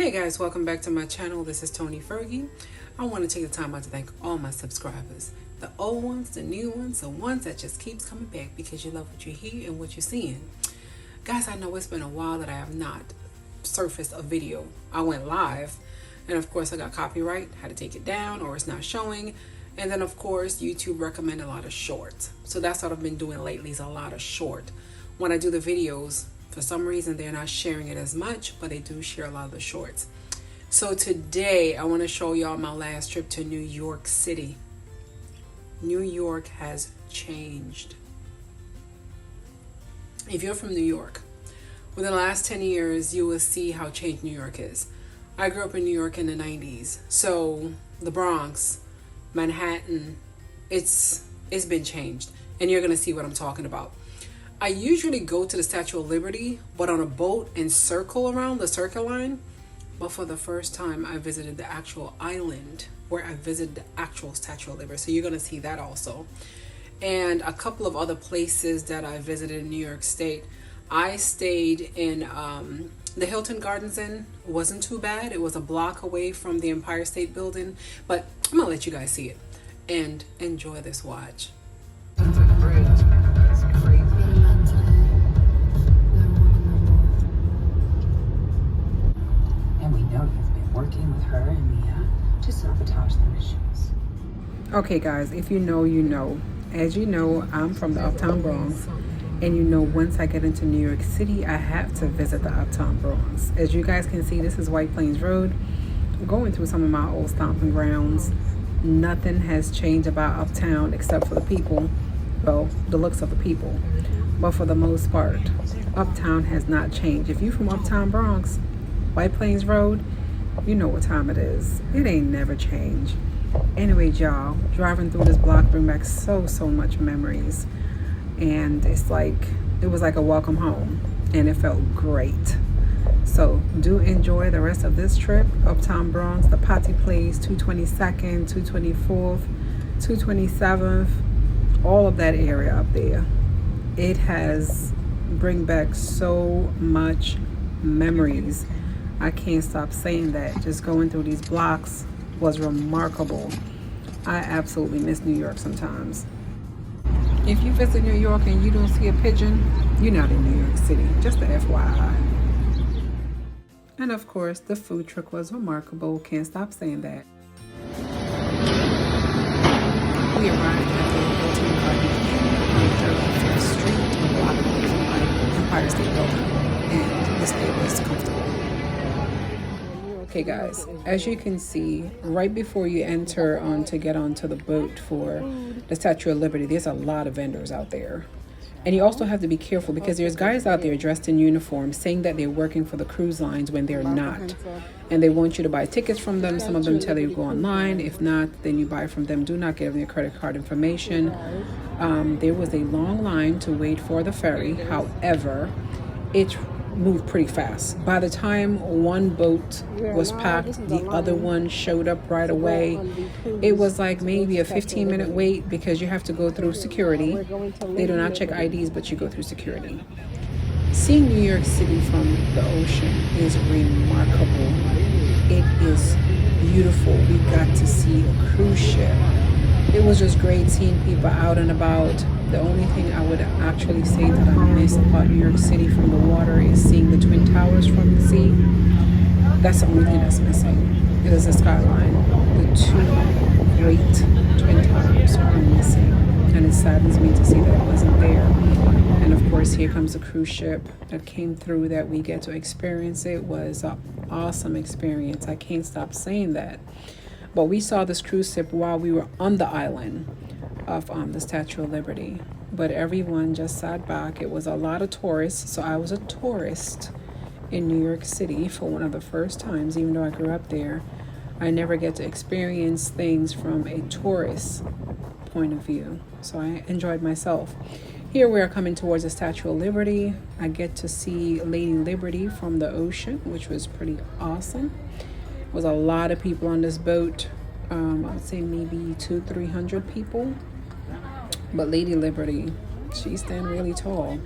Hey guys, welcome back to my channel. This is Tony Fergie. I want to take the time out to thank all my subscribers. The old ones, the new ones, the ones that just keeps coming back because you love what you hear and what you're seeing. Guys, I know it's been a while that I have not surfaced a video. I went live and of course I got copyright, had to take it down or it's not showing. And then of course YouTube recommended a lot of shorts. So that's what I've been doing lately, is a lot of short. When I do the videos, for some reason they're not sharing it as much, but they do share a lot of the shorts. So today I want to show y'all my last trip to New York City. New York has changed. If you're from New York, within the last 10 years you will see how changed New York is. I grew up in New York in the 90s, so the Bronx, Manhattan, it's been changed, and you're gonna see what I'm talking about. I usually go to the Statue of Liberty, but on a boat and circle around the Circle Line. But for the first time, I visited the actual island where I visited the actual Statue of Liberty. So you're going to see that also. And a couple of other places that I visited in New York State. I stayed in the Hilton Gardens Inn. It wasn't too bad. It was a block away from the Empire State Building. But I'm going to let you guys see it and enjoy this watch. Working with her and Mia to sabotage the missions. Okay guys, if you know, you know. As you know, I'm from the Uptown Bronx, and you know once I get into New York City, I have to visit the Uptown Bronx. As you guys can see, this is White Plains Road. I'm going through some of my old stomping grounds. Nothing has changed about Uptown except for the people. Well, the looks of the people. But for the most part, Uptown has not changed. If you're from Uptown Bronx, White Plains Road, you know what time it is. It ain't never changed. Anyway, y'all, driving through this block bring back so much memories, and it was like a welcome home, and it felt great. So do enjoy the rest of this trip. Uptown Bronx, the Patty Place, 222nd, 224th, 227th, all of that area up there. It has bring back so much memories. I can't stop saying that. Just going through these blocks was remarkable. I absolutely miss New York sometimes. If you visit New York and you don't see a pigeon, you're not in New York City. Just the FYI. And of course, the food truck was remarkable. Can't stop saying that. We arrived at the Hilton Gardens Inn on 35th Street, a block away from the Empire State Building, and the stay was comfortable. Okay guys, as you can see, right before you enter to get onto the boat for the Statue of Liberty, there's a lot of vendors out there. And you also have to be careful because there's guys out there dressed in uniform saying that they're working for the cruise lines when they're not. And they want you to buy tickets from them. Some of them tell you to go online. If not, then you buy from them. Do not give them your credit card information. There was a long line to wait for the ferry. However, it moved pretty fast. By the time one boat was packed, the other one showed up right away. It was like maybe a 15-minute wait because you have to go through security. They do not check IDs, but you go through security. Seeing New York City from the ocean is remarkable. It is beautiful. We got to see a cruise ship. It was just great seeing people out and about. The only thing I would actually say that I miss about New York City from the water is seeing the Twin Towers from the sea. That's the only thing that's missing. It is the skyline. The two great Twin Towers are missing. And it saddens me to see that it wasn't there. And of course, here comes the cruise ship that came through that we get to experience. It was an awesome experience. I can't stop saying that. But we saw this cruise ship while we were on the island of the Statue of Liberty, but everyone just sat back. It was a lot of tourists, so I was a tourist in New York City for one of the first times. Even though I grew up there, I never get to experience things from a tourist point of view, so I enjoyed myself. Here we are coming towards the Statue of Liberty. I get to see Lady Liberty from the ocean, which was pretty awesome. There was a lot of people on this boat. I would say maybe 200-300 people. But Lady Liberty, she stands really tall.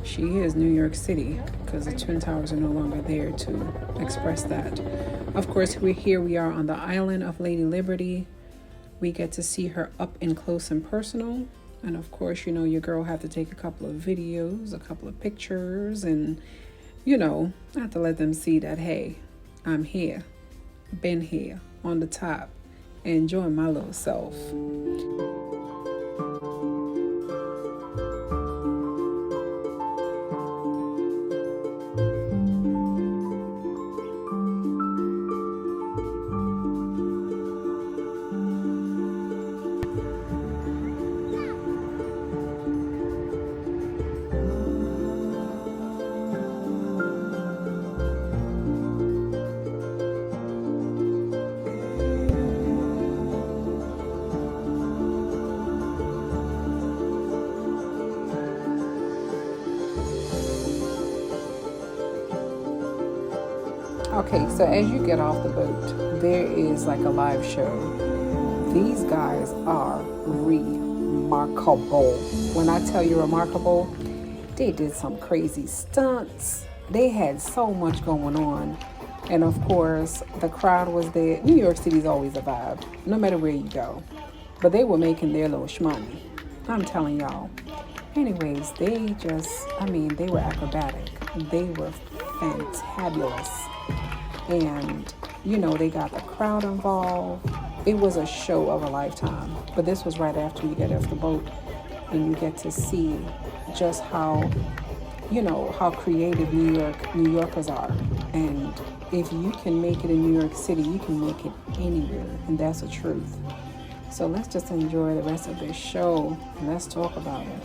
she is New York City, because the Twin Towers are no longer there to express that. Of course, here we are on the island of Lady Liberty. We get to see her up and close and personal. And of course, you know, your girl have to take a couple of videos, a couple of pictures, and, you know, I have to let them see that, hey, I'm here, been here, on the top, enjoying my little self. Okay, so as you get off the boat, there is like a live show. These guys are remarkable. When I tell you remarkable, they did some crazy stunts. They had so much going on. And of course, the crowd was there. New York City's always a vibe, no matter where you go. But they were making their little shmoney. I'm telling y'all. Anyways, they were acrobatic. They were fantabulous. And, you know, they got the crowd involved. It was a show of a lifetime. But this was right after you get off the boat and you get to see just how, you know, how creative New Yorkers are. And if you can make it in New York City, you can make it anywhere. And that's the truth. So let's just enjoy the rest of this show and let's talk about it.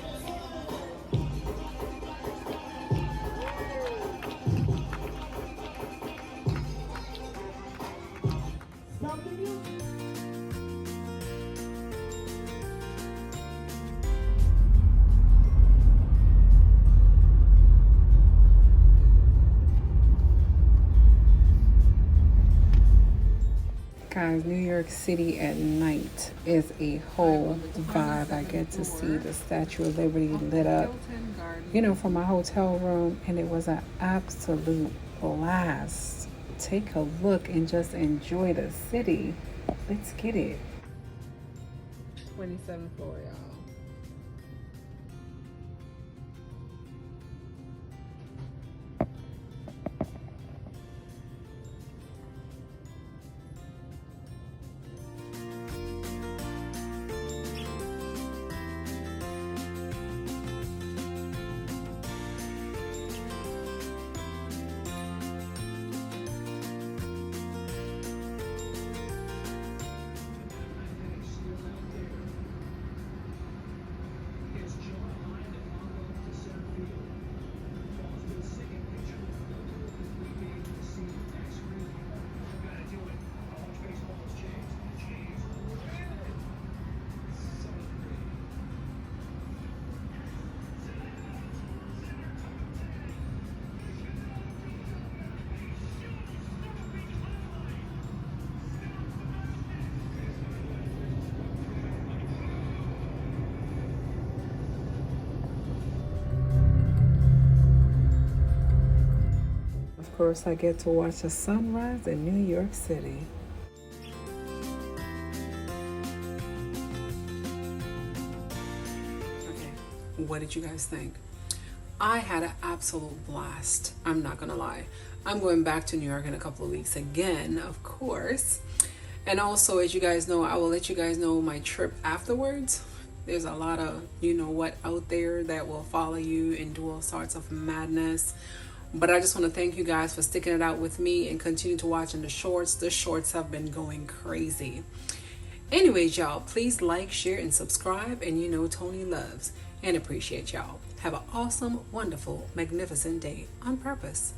Guys, New York City at night is a whole vibe. I get to see the Statue of Liberty lit up, you know, from my hotel room, and it was an absolute blast. Take a look and just enjoy the city. Let's get it. 27th floor, y'all. Of course, I get to watch the sunrise in New York City. Okay, what did you guys think? I had an absolute blast. I'm not gonna lie. I'm going back to New York in a couple of weeks again, of course. And also, as you guys know, I will let you guys know my trip afterwards. There's a lot of, you know what, out there that will follow you and do all sorts of madness. But I just want to thank you guys for sticking it out with me and continue to watching the shorts. The shorts have been going crazy. Anyways, y'all, please like, share, and subscribe. And you know Tony loves and appreciates y'all. Have an awesome, wonderful, magnificent day on purpose.